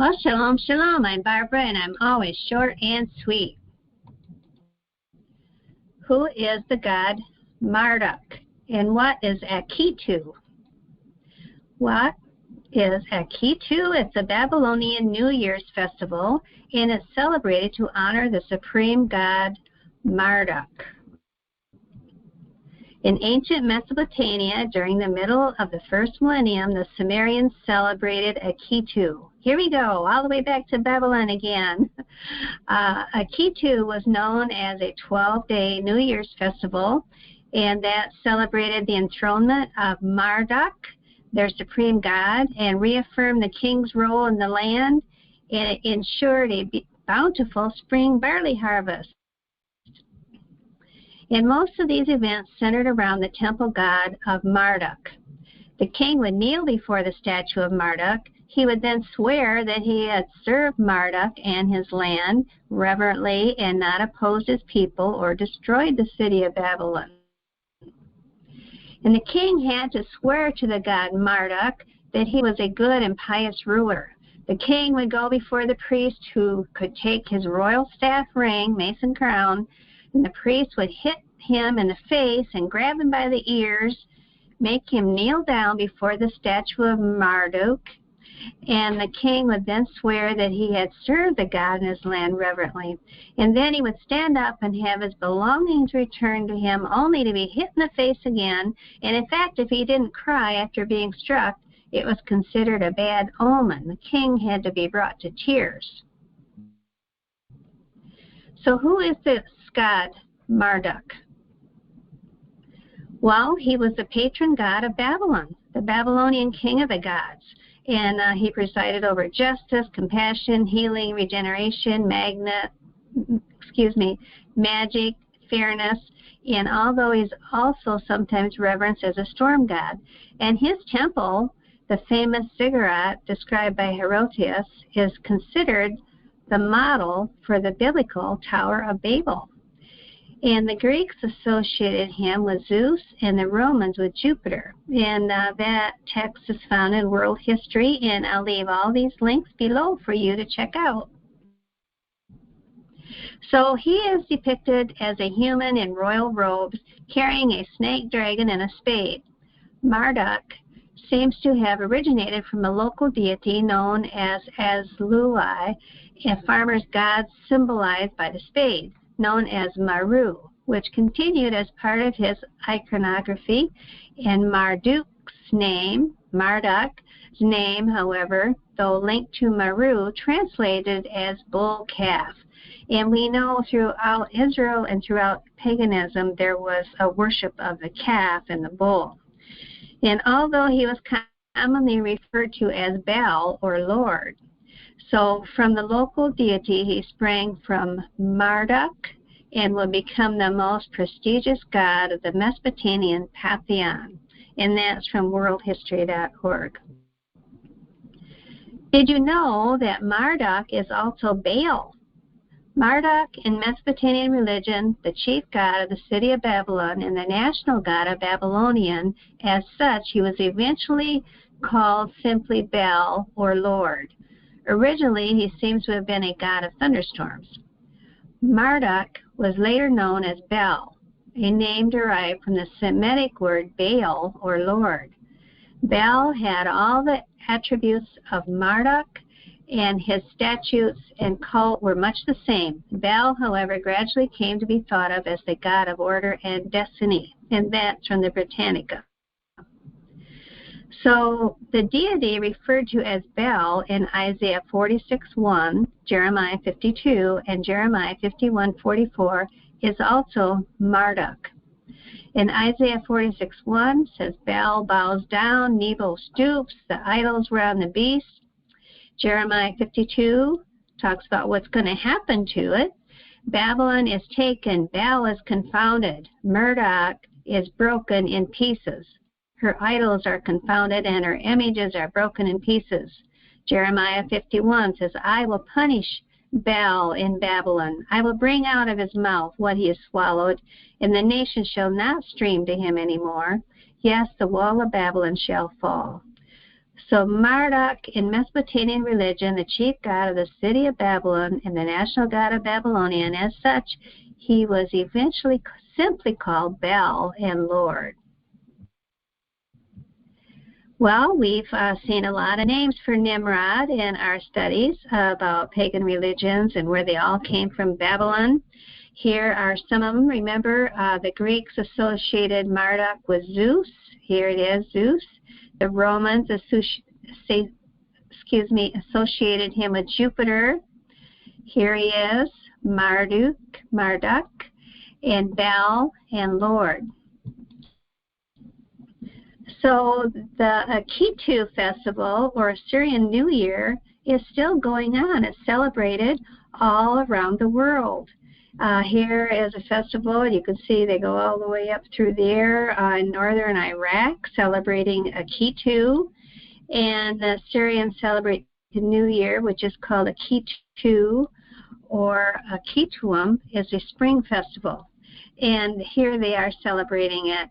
Well, shalom, shalom. I'm Barbara, and I'm always short and sweet. Who is the god Marduk? And what is Akitu? What is Akitu? It's a Babylonian New Year's festival, and it's celebrated to honor the supreme god Marduk. In ancient Mesopotamia, during the middle of the first millennium, the Sumerians celebrated Akitu. Here we go, all the way back to Babylon again. Akitu was known as a 12-day New Year's festival, and that celebrated the enthronement of Marduk, their supreme god, and reaffirmed the king's role in the land, and it ensured a bountiful spring barley harvest. And most of these events centered around the temple god of Marduk. The king would kneel before the statue of Marduk. He would then swear that he had served Marduk and his land reverently and not opposed his people or destroyed the city of Babylon. And the king had to swear to the god Marduk that he was a good and pious ruler. The king would go before the priest, who could take his royal staff ring, mace and crown, and the priest would hit him in the face and grab him by the ears, make him kneel down before the statue of Marduk, and the king would then swear that he had served the god in his land reverently. And then he would stand up and have his belongings returned to him, only to be hit in the face again. And in fact, if he didn't cry after being struck, it was considered a bad omen. The king had to be brought to tears. So who is this god Marduk? Well, he was the patron god of Babylon, the Babylonian king of the gods. And he presided over justice, compassion, healing, regeneration, magic, fairness, and although he's also sometimes reverenced as a storm god. And his temple, the famous ziggurat described by Herodotus, is considered the model for the biblical Tower of Babel. And the Greeks associated him with Zeus and the Romans with Jupiter. And that text is found in World History, and I'll leave all these links below for you to check out. So he is depicted as a human in royal robes carrying a snake dragon and a spade. Marduk seems to have originated from a local deity known as Azlui, a farmer's god symbolized by the spade, known as Maru, which continued as part of his iconography. And Marduk's name, however, though linked to Maru, translated as bull calf. And we know throughout Israel and throughout paganism there was a worship of the calf and the bull. And although he was commonly referred to as Baal or Lord, so from the local deity, he sprang from Marduk and would become the most prestigious god of the Mesopotamian pantheon. And that's from worldhistory.org. Did you know that Marduk is also Baal? Marduk in Mesopotamian religion, the chief god of the city of Babylon and the national god of Babylonian. As such, he was eventually called simply Baal or Lord. Originally, he seems to have been a god of thunderstorms. Marduk was later known as Baal, a name derived from the Semitic word Baal or Lord. Baal had all the attributes of Marduk, and his statutes and cult were much the same. Baal, however, gradually came to be thought of as the god of order and destiny, and that's from the Britannica. So the deity referred to as Baal in Isaiah 46:1, Jeremiah 52, and Jeremiah 51:44 is also Marduk. In Isaiah 46:1 says, Baal bows down, Nebo stoops, the idols were on the beast. Jeremiah 52 talks about what's going to happen to it. Babylon is taken, Baal is confounded, Merodach is broken in pieces. Her idols are confounded and her images are broken in pieces. Jeremiah 51 says, I will punish Baal in Babylon. I will bring out of his mouth what he has swallowed, and the nation shall not stream to him anymore. Yes, the wall of Babylon shall fall. So Marduk, in Mesopotamian religion, the chief god of the city of Babylon and the national god of Babylonian. As such, he was eventually simply called Baal and Lord. Well, we've seen a lot of names for Nimrod in our studies about pagan religions and where they all came from Babylon. Here are some of them. Remember, the Greeks associated Marduk with Zeus. Here it is, Zeus. The Romans associated him with Jupiter. Here he is, Marduk, and Baal and Lord. So the Akitu festival, or Assyrian New Year, is still going on. It's celebrated all around the world. Here is a festival. You can see they go all the way up through there in northern Iraq, celebrating Akitu. And the Assyrians celebrate the New Year, which is called Akitu, or Akituum, is a spring festival. And here they are celebrating it,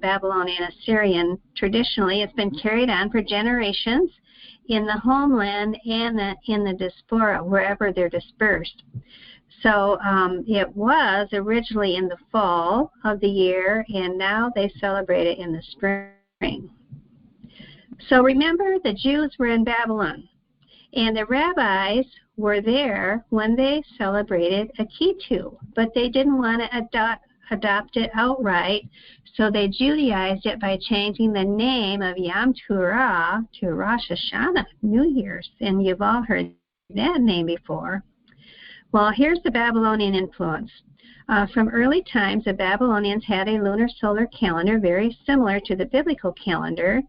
Babylonian Assyrian. Traditionally, it's been carried on for generations in the homeland and in the diaspora, wherever they're dispersed. So it was originally in the fall of the year, and now they celebrate it in the spring. So remember, the Jews were in Babylon, and the rabbis were there when they celebrated Akitu, but they didn't want to adopt it outright, so they Judaized it by changing the name of Yom Teruah to Rosh Hashanah, New Year's, and you've all heard that name before. Well, here's the Babylonian influence. From early times, the Babylonians had a lunar solar calendar very similar to the biblical calendar,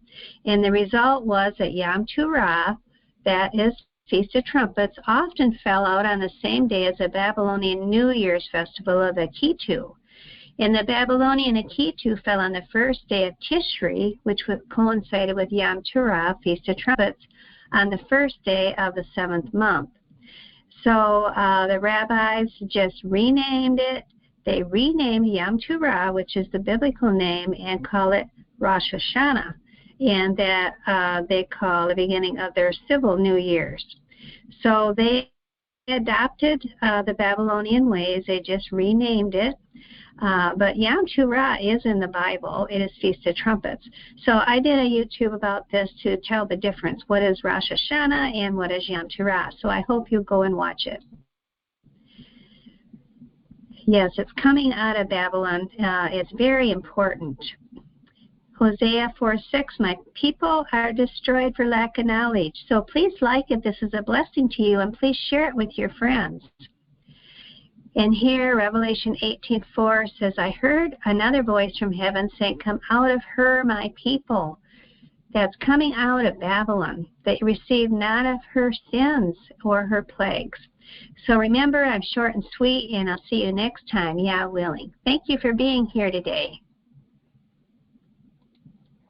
and the result was that Yom Teruah, that is Feast of Trumpets, often fell out on the same day as the Babylonian New Year's festival of Akitu. And the Babylonian Akitu fell on the first day of Tishri, which coincided with Yom Teruah, Feast of Trumpets, on the first day of the 7th month. So the rabbis just renamed it. They renamed Yom Teruah, which is the biblical name, and call it Rosh Hashanah, and that they call the beginning of their civil New Year's. So they adopted the Babylonian ways. They just renamed it. But Yom Teruah is in the Bible. It is Feast of Trumpets. So I did a YouTube about this to tell the difference. What is Rosh Hashanah and what is Yom Teruah? So I hope you go and watch it. Yes, it's coming out of Babylon. It's very important. Hosea 4:6, my people are destroyed for lack of knowledge. So please like it. This is a blessing to you, and please share it with your friends. And here, Revelation 18:4 says, I heard another voice from heaven saying, come out of her, my people. That's coming out of Babylon. They receive none of her sins or her plagues. So remember, I'm short and sweet, and I'll see you next time, Yah willing. Thank you for being here today.